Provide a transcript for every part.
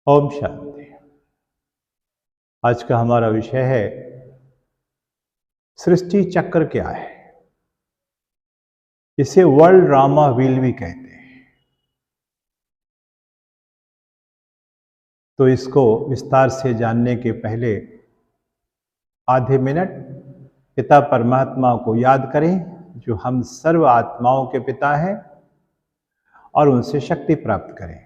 ओम शांति। आज का हमारा विषय है सृष्टि चक्र क्या है। इसे वर्ल्ड ड्रामा व्हील भी कहते हैं। तो इसको विस्तार से जानने के पहले आधे मिनट पिता परमात्मा को याद करें, जो हम सर्व आत्माओं के पिता हैं, और उनसे शक्ति प्राप्त करें।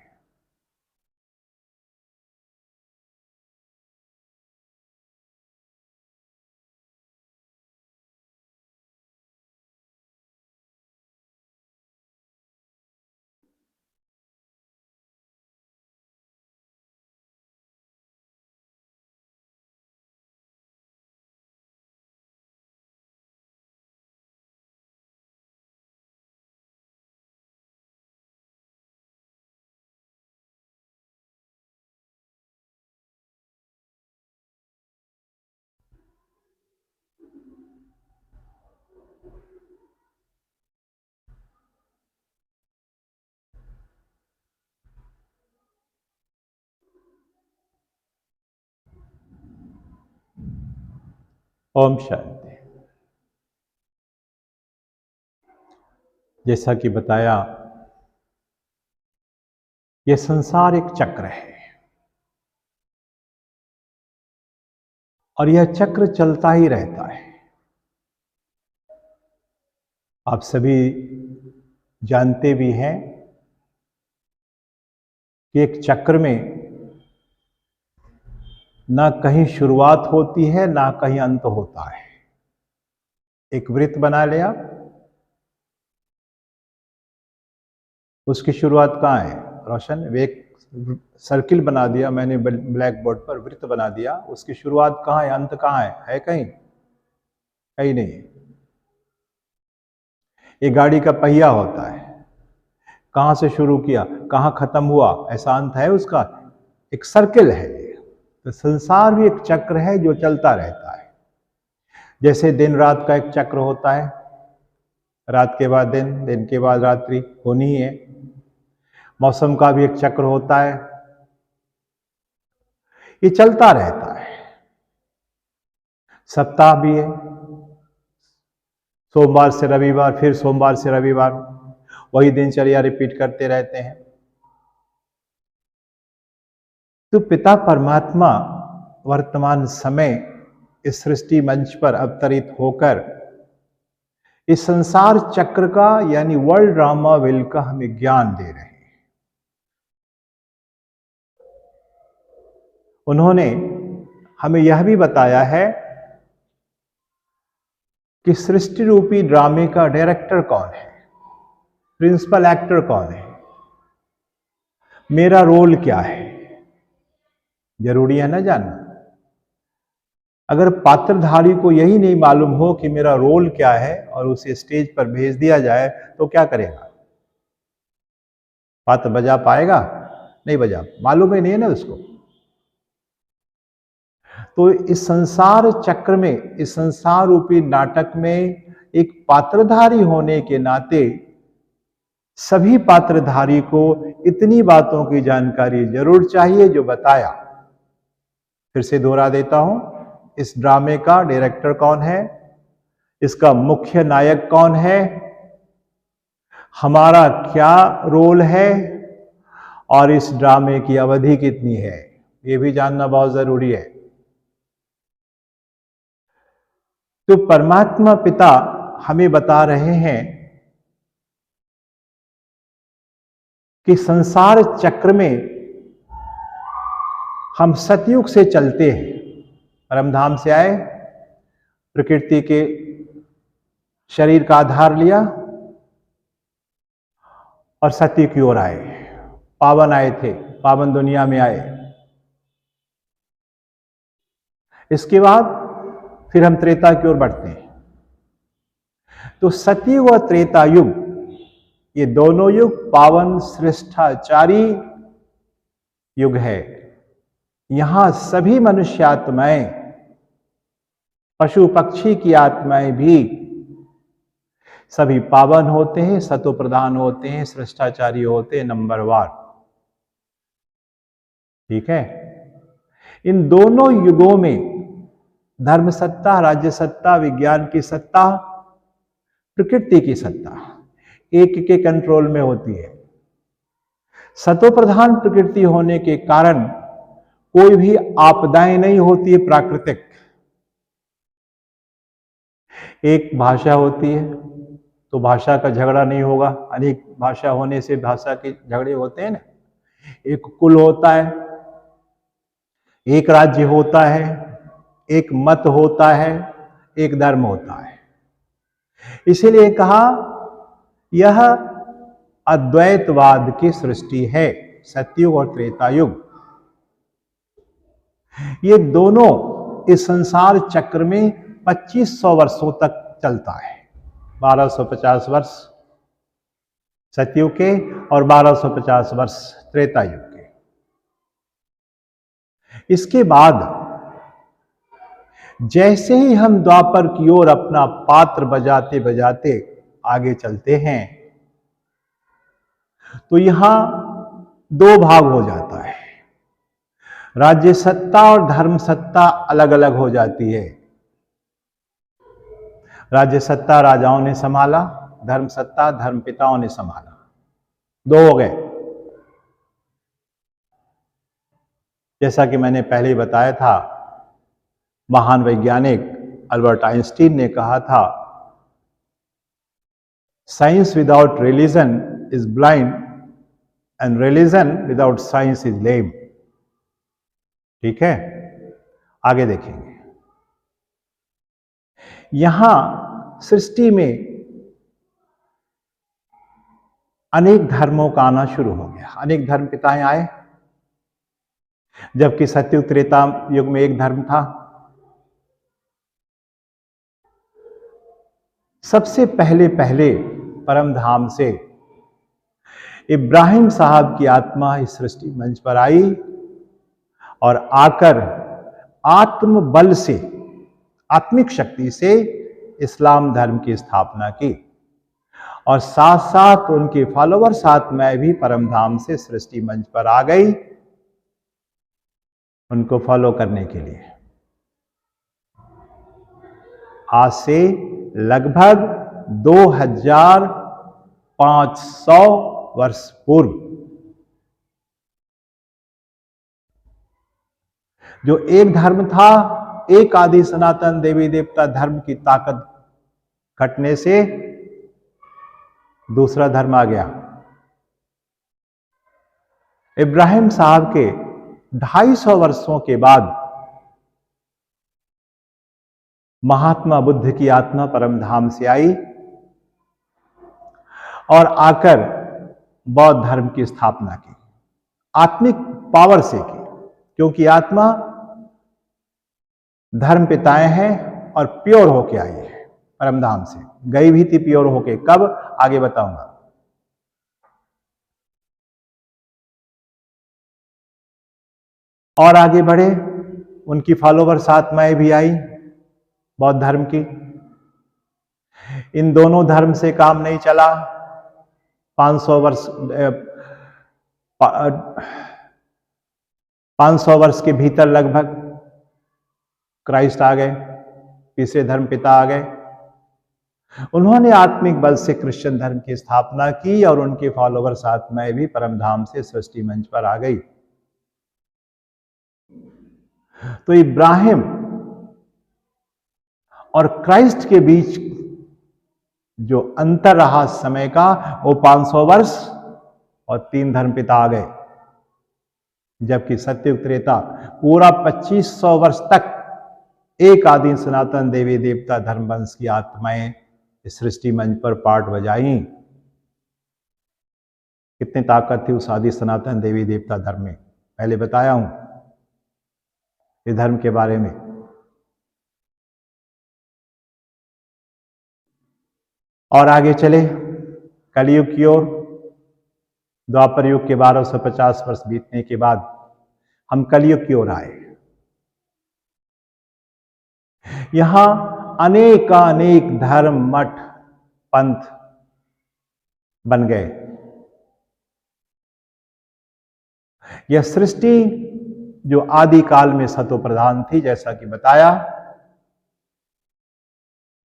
ओम शांति। जैसा कि बताया, यह संसार एक चक्र है और यह चक्र चलता ही रहता है। आप सभी जानते भी हैं कि एक चक्र में ना कहीं शुरुआत होती है, ना कहीं अंत होता है। एक वृत्त बना लिया, उसकी शुरुआत कहाँ है रोशन? एक सर्किल बना दिया मैंने ब्लैक बोर्ड पर, वृत्त बना दिया, उसकी शुरुआत कहाँ है, अंत कहाँ है कहीं? कहीं नहीं। ये गाड़ी का पहिया होता है, कहाँ से शुरू किया, कहाँ खत्म हुआ, ऐसा अंत है उसका? एक सर्किल है। तो संसार भी एक चक्र है जो चलता रहता है। जैसे दिन रात का एक चक्र होता है, रात के बाद दिन, दिन के बाद रात्रि होनी ही है। मौसम का भी एक चक्र होता है, ये चलता रहता है। सप्ताह भी है, सोमवार से रविवार, फिर सोमवार से रविवार, वही दिनचर्या रिपीट करते रहते हैं। तो पिता परमात्मा वर्तमान समय इस सृष्टि मंच पर अवतरित होकर इस संसार चक्र का यानी वर्ल्ड ड्रामा व्हील का हमें ज्ञान दे रहे हैं। उन्होंने हमें यह भी बताया है कि सृष्टि रूपी ड्रामे का डायरेक्टर कौन है, प्रिंसिपल एक्टर कौन है, मेरा रोल क्या है। जरूरी है ना जानना। अगर पात्रधारी को यही नहीं मालूम हो कि मेरा रोल क्या है और उसे स्टेज पर भेज दिया जाए तो क्या करेगा? पात्र बजा पाएगा? नहीं बजा, मालूम ही नहीं है ना उसको। तो इस संसार चक्र में, इस संसार रूपी नाटक में एक पात्रधारी होने के नाते सभी पात्रधारी को इतनी बातों की जानकारी जरूर चाहिए जो बताया। फिर से दोहरा देता हूं, इस ड्रामे का डायरेक्टर कौन है, इसका मुख्य नायक कौन है, हमारा क्या रोल है, और इस ड्रामे की अवधि कितनी है, यह भी जानना बहुत जरूरी है। तो परमात्मा पिता हमें बता रहे हैं कि संसार चक्र में हम सतयुग से चलते हैं। परमधाम से आए, प्रकृति के शरीर का आधार लिया और सत्य की ओर आए। पावन आए थे, पावन दुनिया में आए। इसके बाद फिर हम त्रेता की ओर बढ़ते हैं। तो सतयुग और त्रेता युग, ये दोनों युग पावन श्रेष्ठाचारी युग है। यहां सभी मनुष्य आत्माएं, पशु पक्षी की आत्माएं भी सभी पावन होते हैं, सतो प्रधान होते हैं, श्रेष्ठाचारी होते हैं, नंबरवार। ठीक है। इन दोनों युगों में धर्म सत्ता, राज्य सत्ता, विज्ञान की सत्ता, प्रकृति की सत्ता एक के कंट्रोल में होती है। सतो प्रधान प्रकृति होने के कारण कोई भी आपदाएं नहीं होती है प्राकृतिक। एक भाषा होती है तो भाषा का झगड़ा नहीं होगा, अनेक भाषा होने से भाषा के झगड़े होते हैं ना। एक कुल होता है, एक राज्य होता है, एक मत होता है, एक धर्म होता है। इसीलिए कहा यह अद्वैतवाद की सृष्टि है, सतयुग और त्रेता युग। ये दोनों इस संसार चक्र में 2500 वर्षों तक चलता है। 1250 वर्ष सतयुग के और 1250 वर्ष त्रेता युग के। इसके बाद जैसे ही हम द्वापर की ओर अपना पात्र बजाते बजाते आगे चलते हैं तो यहां दो भाग हो जाता है। राज्य सत्ता और धर्म सत्ता अलग अलग हो जाती है। राज्य सत्ता राजाओं ने संभाला, धर्म सत्ता धर्मपिताओं ने संभाला। दो हो गए। जैसा कि मैंने पहले ही बताया था, महान वैज्ञानिक अल्बर्ट आइंस्टीन ने कहा था, science without religion is blind and religion without science is lame. ठीक है, आगे देखेंगे। यहां सृष्टि में अनेक धर्मों का आना शुरू हो गया, अनेक धर्म पिताएं आए। जबकि सतयुग त्रेता युग में एक धर्म था। सबसे पहले परम धाम से इब्राहिम साहब की आत्मा इस सृष्टि मंच पर आई और आकर आत्म बल से, आत्मिक शक्ति से इस्लाम धर्म की स्थापना की और साथ साथ उनके फॉलोअर्स आत्माएं भी परम धाम से सृष्टि मंच पर आ गई उनको फॉलो करने के लिए। आज से लगभग 2500 वर्ष पूर्व जो एक धर्म था, एक आदि सनातन देवी देवता धर्म की ताकत घटने से दूसरा धर्म आ गया। इब्राहिम साहब के 250 वर्षों के बाद महात्मा बुद्ध की आत्मा परम धाम से आई और आकर बौद्ध धर्म की स्थापना की, आत्मिक पावर से की, क्योंकि आत्मा धर्म पिताएं हैं और प्योर होके आई है परम धाम से। गई भी थी प्योर होके, कब आगे बताऊंगा। और आगे बढ़े, उनकी फॉलोवर्स आत्माएं भी आई बौद्ध धर्म की। इन दोनों धर्म से काम नहीं चला। 500 वर्ष के भीतर लगभग क्राइस्ट आ गए, तीसरे धर्म पिता आ गए। उन्होंने आत्मिक बल से क्रिश्चियन धर्म की स्थापना की और उनके फॉलोवर्स आत्माएं भी परम धाम से सृष्टि मंच पर आ गई। तो इब्राहिम और क्राइस्ट के बीच जो अंतर रहा समय का, वो 500 वर्ष और 3 धर्मपिता आ गए। जबकि सतयुग त्रेता पूरा 2500 वर्ष तक एक आदि सनातन देवी देवता धर्म वंश की आत्माएं इस सृष्टि मंच पर पाठ बजाई। कितनी ताकत थी उस आदि सनातन देवी देवता धर्म में, पहले बताया हूं इस धर्म के बारे में। और आगे चले कलयुग की ओर। द्वापर युग के 1250 वर्ष बीतने के बाद हम कलयुग की ओर आए। यहां अनेकानेक धर्म, मठ, पंथ बन गए। यह सृष्टि जो आदि काल में सतो प्रधान थी, जैसा कि बताया,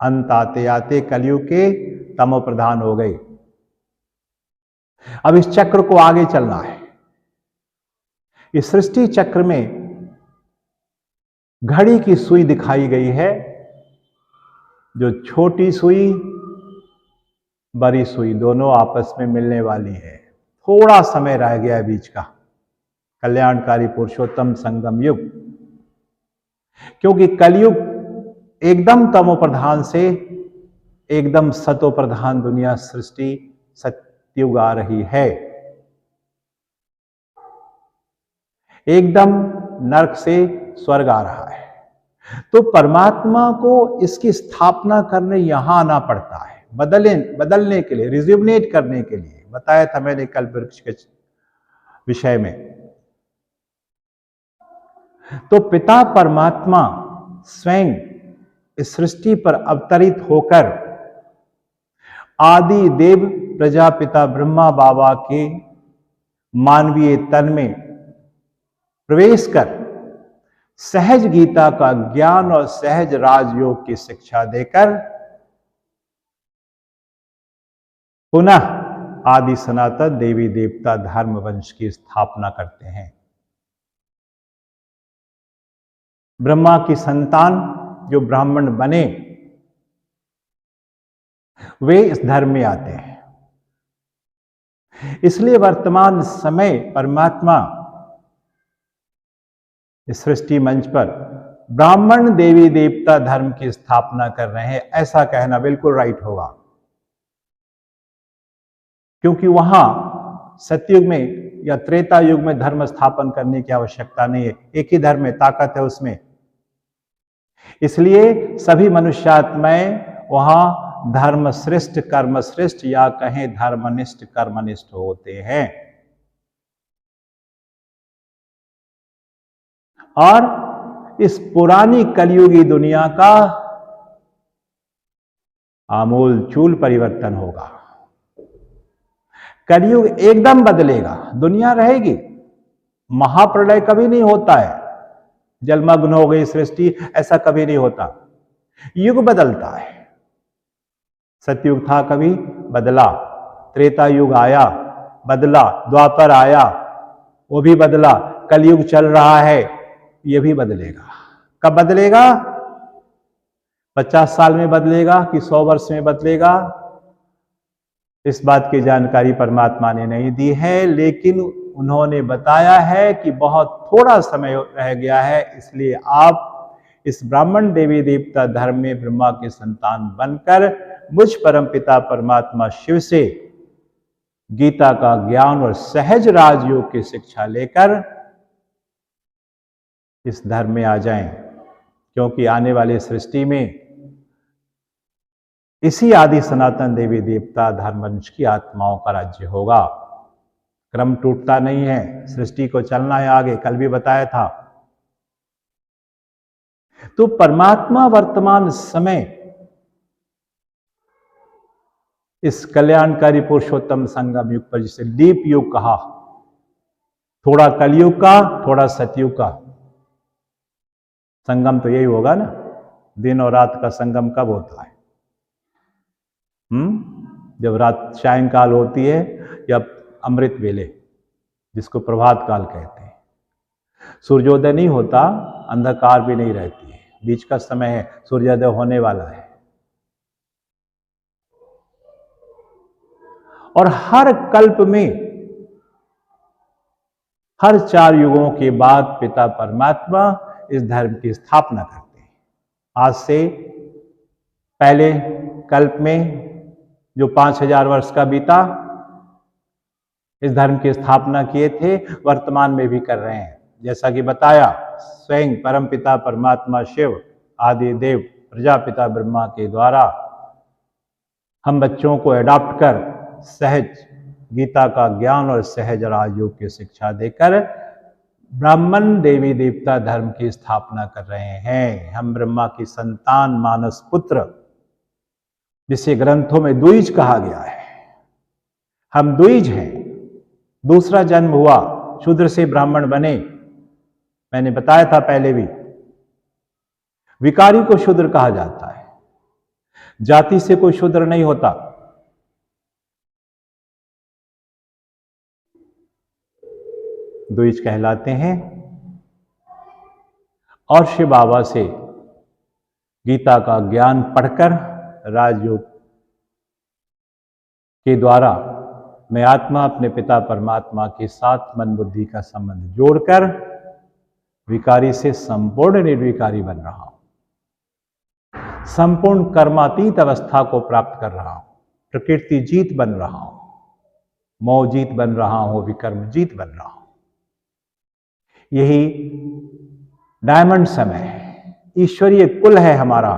अंत आते आते कलयुग के तमो प्रधान हो गई। अब इस चक्र को आगे चलना है। इस सृष्टि चक्र में घड़ी की सुई दिखाई गई है, जो छोटी सुई बड़ी सुई दोनों आपस में मिलने वाली है। थोड़ा समय रह गया है बीच का, कल्याणकारी पुरुषोत्तम संगम युग, क्योंकि कलयुग एकदम तमो प्रधान से एकदम सतो प्रधान दुनिया सृष्टि सत्युग आ रही है। एकदम नरक से स्वर्ग आ रहा है। तो परमात्मा को इसकी स्थापना करने यहां आना पड़ता है, बदलने के लिए, रिज्यूमिनेट करने के लिए। बताया था मैंने कल्प वृक्ष के विषय में। तो पिता परमात्मा स्वयं इस सृष्टि पर अवतरित होकर आदि देव प्रजापिता ब्रह्मा बाबा के मानवीय तन में प्रवेश कर सहज गीता का ज्ञान और सहज राजयोग की शिक्षा देकर पुनः आदि सनातन देवी देवता धर्म वंश की स्थापना करते हैं। ब्रह्मा की संतान जो ब्राह्मण बने, वे इस धर्म में आते हैं। इसलिए वर्तमान समय परमात्मा इस सृष्टि मंच पर ब्राह्मण देवी देवता धर्म की स्थापना कर रहे हैं। ऐसा कहना बिल्कुल राइट होगा, क्योंकि वहां सतयुग में या त्रेता युग में धर्म स्थापन करने की आवश्यकता नहीं है। एक ही धर्म में ताकत है उसमें। इसलिए सभी मनुष्यात्माएं वहां धर्म श्रेष्ठ कर्म श्रेष्ठ या कहें धर्मनिष्ठ कर्मनिष्ठ होते हैं। और इस पुरानी कलयुगी दुनिया का आमूल चूल परिवर्तन होगा। कलयुग एकदम बदलेगा, दुनिया रहेगी। महाप्रलय कभी नहीं होता है, जलमग्न हो गई सृष्टि, ऐसा कभी नहीं होता। युग बदलता है। सतयुग था, कभी बदला, त्रेता युग आया, बदला, द्वापर आया, वो भी बदला, कलयुग चल रहा है, ये भी बदलेगा। कब बदलेगा? 50 साल में बदलेगा कि 100 वर्ष में बदलेगा? इस बात की जानकारी परमात्मा ने नहीं दी है, लेकिन उन्होंने बताया है कि बहुत थोड़ा समय रह गया है। इसलिए आप इस ब्राह्मण देवी देवता धर्म में ब्रह्मा के संतान बनकर मुझ परमपिता परमात्मा शिव से गीता का ज्ञान और सहज राजयोग की शिक्षा लेकर इस धर्म में आ जाएं, क्योंकि आने वाले सृष्टि में इसी आदि सनातन देवी देवता धर्मवंश की आत्माओं का राज्य होगा। क्रम टूटता नहीं है, सृष्टि को चलना है आगे, कल भी बताया था। तो परमात्मा वर्तमान समय इस कल्याणकारी पुरुषोत्तम संगम युग पर, जिसे दीप युग कहा, थोड़ा कलयुग का थोड़ा सतयुग का संगम, तो यही होगा ना। दिन और रात का संगम कब होता है? जब रात सायंकाल होती है या अमृत वेले, जिसको प्रभात काल कहते हैं। सूर्योदय नहीं होता, अंधकार भी नहीं रहती है, बीच का समय है, सूर्योदय होने वाला है। और हर कल्प में, हर 4 युगों के बाद पिता परमात्मा इस धर्म की स्थापना करते हैं। आज से पहले कल्प में जो 5000 वर्ष का बीता, इस धर्म की स्थापना किए थे, वर्तमान में भी कर रहे हैं। जैसा कि बताया, स्वयं परमपिता परमात्मा शिव आदि देव प्रजापिता ब्रह्मा के द्वारा हम बच्चों को एडॉप्ट कर सहज गीता का ज्ञान और सहज राजयोग की शिक्षा देकर ब्राह्मण देवी देवता धर्म की स्थापना कर रहे हैं। हम ब्रह्मा की संतान, मानस पुत्र, जिसे ग्रंथों में द्विज कहा गया है। हम द्विज हैं, दूसरा जन्म हुआ शूद्र से ब्राह्मण बने। मैंने बताया था पहले भी, विकारी को शूद्र कहा जाता है, जाति से कोई शूद्र नहीं होता। द्विज कहलाते हैं। और शिव बाबा से गीता का ज्ञान पढ़कर राजयोग के द्वारा मैं आत्मा अपने पिता परमात्मा के साथ मन बुद्धि का संबंध जोड़कर विकारी से संपूर्ण निर्विकारी बन रहा हूं, संपूर्ण कर्मातीत अवस्था को प्राप्त कर रहा हूं, प्रकृति जीत बन रहा हूं, मोह जीत बन रहा हूं, विकर्म जीत बन रहा हूं। यही डायमंड समय है, ईश्वरीय कुल है हमारा।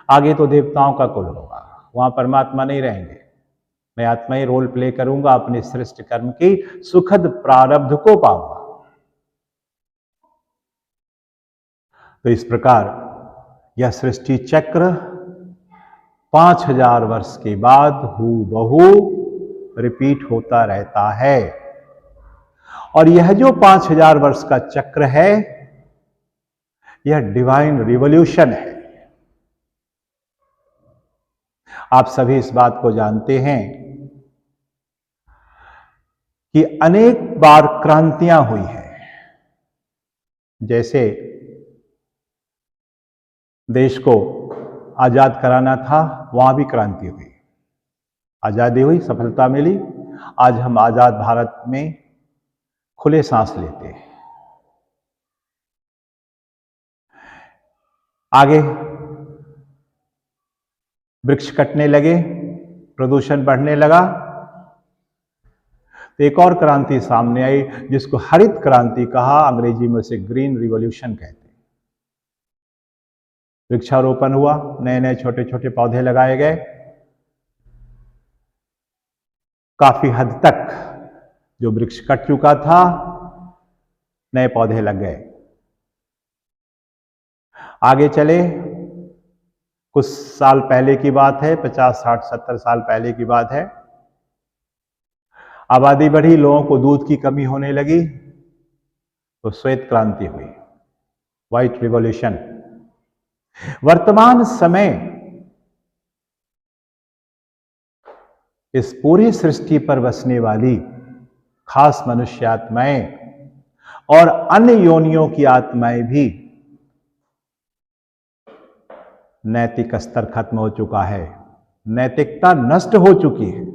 आगे तो देवताओं का कुल होगा, वहां परमात्मा नहीं रहेंगे। मैं आत्मा ही रोल प्ले करूंगा, अपने श्रेष्ठ कर्म की सुखद प्रारब्ध को पाऊंगा। तो इस प्रकार यह सृष्टि चक्र 5000 वर्ष के बाद हूबहू रिपीट होता रहता है। और यह जो 5000 वर्ष का चक्र है, यह डिवाइन रिवॉल्यूशन है। आप सभी इस बात को जानते हैं कि अनेक बार क्रांतियां हुई हैं। जैसे देश को आजाद कराना था, वहां भी क्रांति हुई, आजादी हुई, सफलता मिली। आज हम आजाद भारत में खुले सांस लेते हैं। आगे वृक्ष कटने लगे, प्रदूषण बढ़ने लगा, तो एक और क्रांति सामने आई जिसको हरित क्रांति कहा, अंग्रेजी में उसे ग्रीन रिवॉल्यूशन कहते हैं। वृक्षारोपण हुआ, नए नए छोटे छोटे पौधे लगाए गए, काफी हद तक जो वृक्ष कट चुका था, नए पौधे लग गए। आगे चले, कुछ साल पहले की बात है, 50, 60, 70 साल पहले की बात है। आबादी बढ़ी, लोगों को दूध की कमी होने लगी, तो श्वेत क्रांति हुई, व्हाइट रिवॉल्यूशन। वर्तमान समय इस पूरी सृष्टि पर बसने वाली खास मनुष्य आत्माएं और अन्य योनियों की आत्माएं भी नैतिक स्तर खत्म हो चुका है, नैतिकता नष्ट हो चुकी है।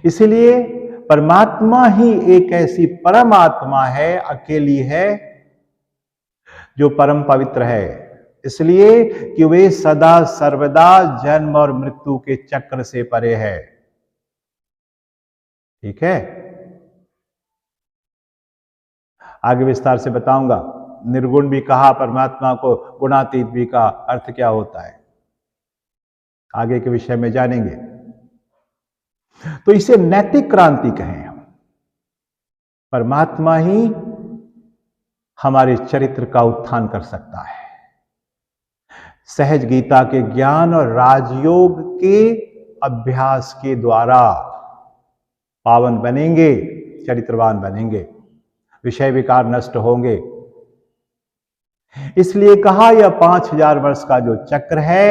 इसलिए परमात्मा ही एक ऐसी परम आत्मा है, अकेली है, जो परम पवित्र है, इसलिए कि वे सदा सर्वदा जन्म और मृत्यु के चक्र से परे है। ठीक है, आगे विस्तार से बताऊंगा। निर्गुण भी कहा परमात्मा को, गुणातीत भी का अर्थ क्या होता है, आगे के विषय में जानेंगे। तो इसे नैतिक क्रांति कहें हम। परमात्मा ही हमारे चरित्र का उत्थान कर सकता है। सहज गीता के ज्ञान और राजयोग के अभ्यास के द्वारा पावन बनेंगे, चरित्रवान बनेंगे, विषय विकार नष्ट होंगे। इसलिए कहा यह 5000 वर्ष का जो चक्र है,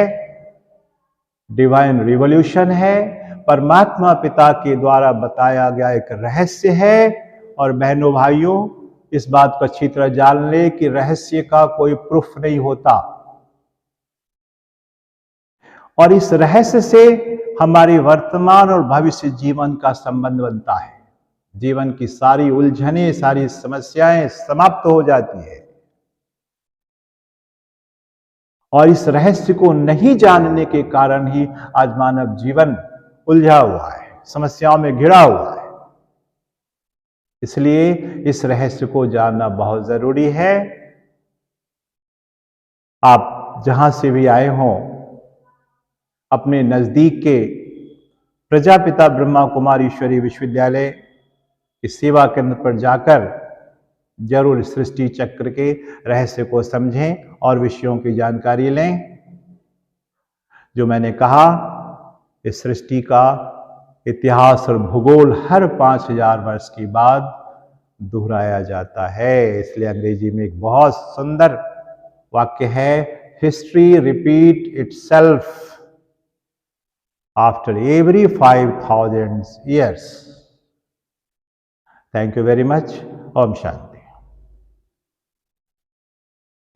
डिवाइन रिवॉल्यूशन है, परमात्मा पिता के द्वारा बताया गया एक रहस्य है। और बहनों भाइयों, इस बात को अच्छी तरह जान ले कि रहस्य का कोई प्रूफ नहीं होता, और इस रहस्य से हमारे वर्तमान और भविष्य जीवन का संबंध बनता है। जीवन की सारी उलझनें, सारी समस्याएं समाप्त हो जाती है। और इस रहस्य को नहीं जानने के कारण ही आज मानव जीवन उलझा हुआ है, समस्याओं में घिरा हुआ है। इसलिए इस रहस्य को जानना बहुत जरूरी है। आप जहां से भी आए हों, अपने नजदीक के प्रजापिता ब्रह्मा कुमारी ईश्वरीय विश्वविद्यालय के सेवा केंद्र पर जाकर जरूर सृष्टि चक्र के रहस्य को समझें और विषयों की जानकारी लें। जो मैंने कहा, इस सृष्टि का इतिहास और भूगोल हर 5000 वर्ष के बाद दोहराया जाता है। इसलिए अंग्रेजी में एक बहुत सुंदर वाक्य है, history repeat itself after every 5000 years। Thank you very much. ओम शांति।